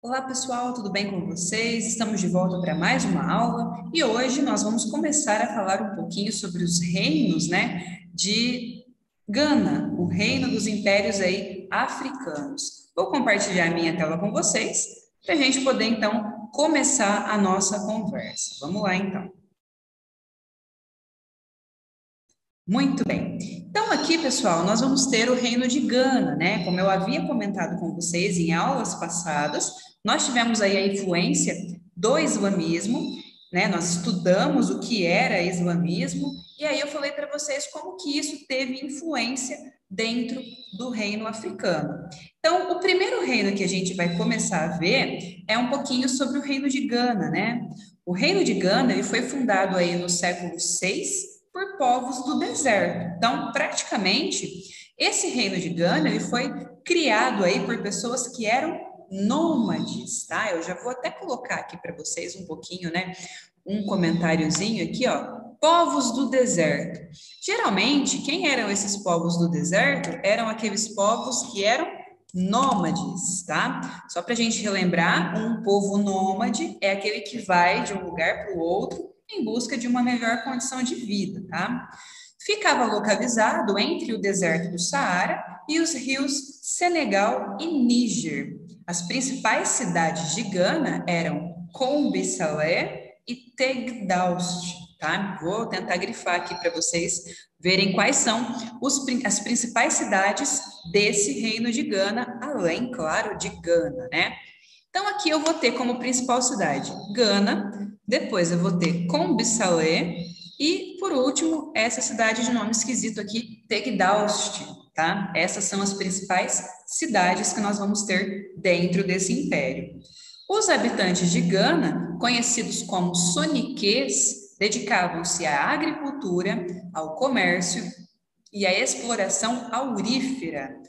Olá pessoal, tudo bem com vocês? Estamos de volta para mais uma aula e hoje nós vamos começar a falar um pouquinho sobre os reinos, de Gana, o reino dos impérios aí africanos. Vou compartilhar a minha tela com vocês para a gente poder então começar a nossa conversa. Vamos lá então. Muito bem. Então, aqui, pessoal, nós vamos ter o reino de Gana, né? Como eu havia comentado com vocês em aulas passadas, nós tivemos aí a influência do islamismo, né? Nós estudamos o que era islamismo, e aí eu falei para vocês como que isso teve influência dentro do reino africano. Então, o primeiro reino que a gente vai começar a ver é um pouquinho sobre o reino de Gana, né? O reino de Gana, ele foi fundado aí no século VI por povos do deserto. Então, praticamente, esse reino de Gana ele foi criado aí por pessoas que eram nômades, tá? Eu já vou até colocar aqui para vocês um pouquinho, né? Um comentáriozinho aqui, ó. Povos do deserto. Geralmente, quem eram esses povos do deserto? Eram aqueles povos que eram nômades, tá? Só para a gente relembrar, um povo nômade é aquele que vai de um lugar para o outro em busca de uma melhor condição de vida, tá? Ficava localizado entre o deserto do Saara e os rios Senegal e Níger. As principais cidades de Gana eram Kombi-Salé e Tegdaust, tá? Vou tentar grifar aqui para vocês verem quais são as principais cidades desse reino de Gana, além, claro, de Gana, né? Então, aqui eu vou ter como principal cidade Gana, depois eu vou ter Kombi-Salé e, por último, essa cidade de nome esquisito aqui, Tegdaust, tá? Essas são as principais cidades que nós vamos ter dentro desse império. Os habitantes de Gana, conhecidos como soniquês, dedicavam-se à agricultura, ao comércio e à exploração aurífera,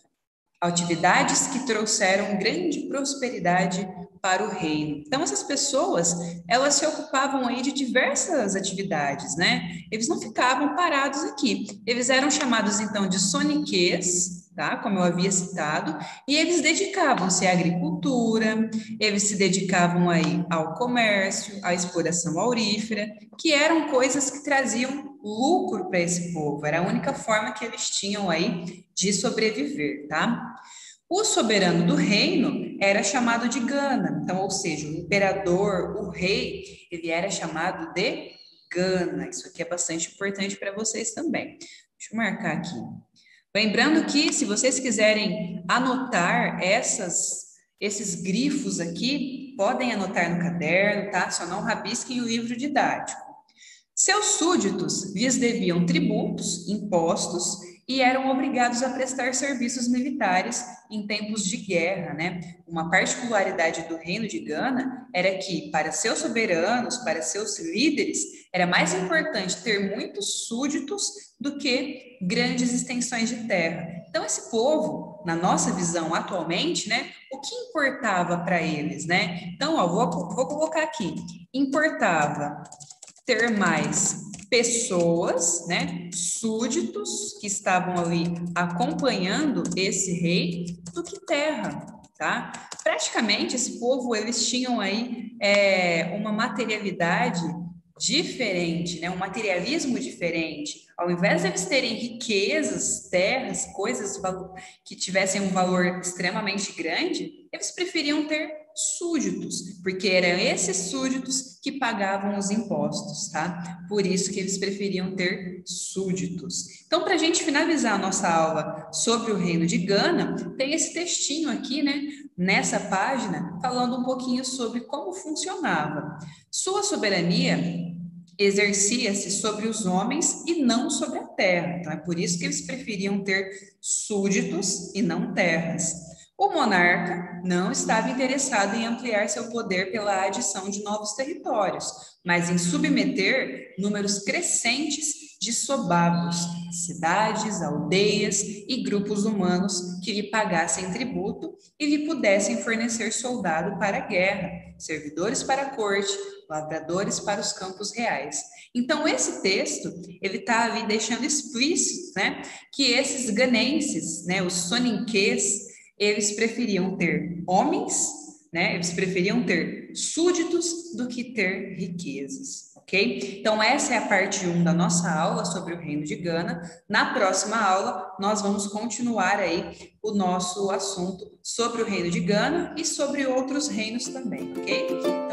atividades que trouxeram grande prosperidade para o reino. Então, essas pessoas, elas se ocupavam aí de diversas atividades, né? Eles não ficavam parados aqui. Eles eram chamados, então, de soniquês, tá? Como eu havia citado, e eles dedicavam-se à agricultura, eles se dedicavam aí ao comércio, à exploração aurífera, que eram coisas que traziam lucro para esse povo. Era a única forma que eles tinham aí de sobreviver, tá? O soberano do reino era chamado de Gana, então, ou seja, o imperador, o rei, ele era chamado de Gana. Isso aqui é bastante importante para vocês também. Deixa eu marcar aqui. Lembrando que, se vocês quiserem anotar esses grifos aqui, podem anotar no caderno, tá? Só não rabisquem o livro didático. Seus súditos lhes deviam tributos, impostos e eram obrigados a prestar serviços militares em tempos de guerra, né? Uma particularidade do reino de Gana era que, para seus soberanos, para seus líderes, era mais importante ter muitos súditos do que grandes extensões de terra. Então, esse povo, na nossa visão atualmente, né? O que importava para eles, né? Então, ó, vou colocar aqui. Importava ter mais pessoas, né, súditos que estavam ali acompanhando esse rei do que terra, tá? Praticamente esse povo eles tinham aí uma materialidade diferente, né, um materialismo diferente. Ao invés de eles terem riquezas, terras, coisas que tivessem um valor extremamente grande, eles preferiam ter súditos, porque eram esses súditos que pagavam os impostos, tá? Por isso que eles preferiam ter súditos. Então, para a gente finalizar a nossa aula sobre o reino de Gana, tem esse textinho aqui, né? Nessa página, falando um pouquinho sobre como funcionava. Sua soberania exercia-se sobre os homens e não sobre a terra. Então, é por isso que eles preferiam ter súditos e não terras. O monarca não estava interessado em ampliar seu poder pela adição de novos territórios, mas em submeter números crescentes de sobabos, cidades, aldeias e grupos humanos que lhe pagassem tributo e lhe pudessem fornecer soldado para a guerra, servidores para a corte, lavradores para os campos reais. Então, esse texto, ele está ali deixando explícito, né, que esses ganenses, né, os soninquês, eles preferiam ter homens né? Eles preferiam ter súditos do que ter riquezas, ok? Então, essa é a parte 1 da nossa aula sobre o reino de Gana. Na próxima aula, nós vamos continuar aí o nosso assunto sobre o reino de Gana e sobre outros reinos também, ok?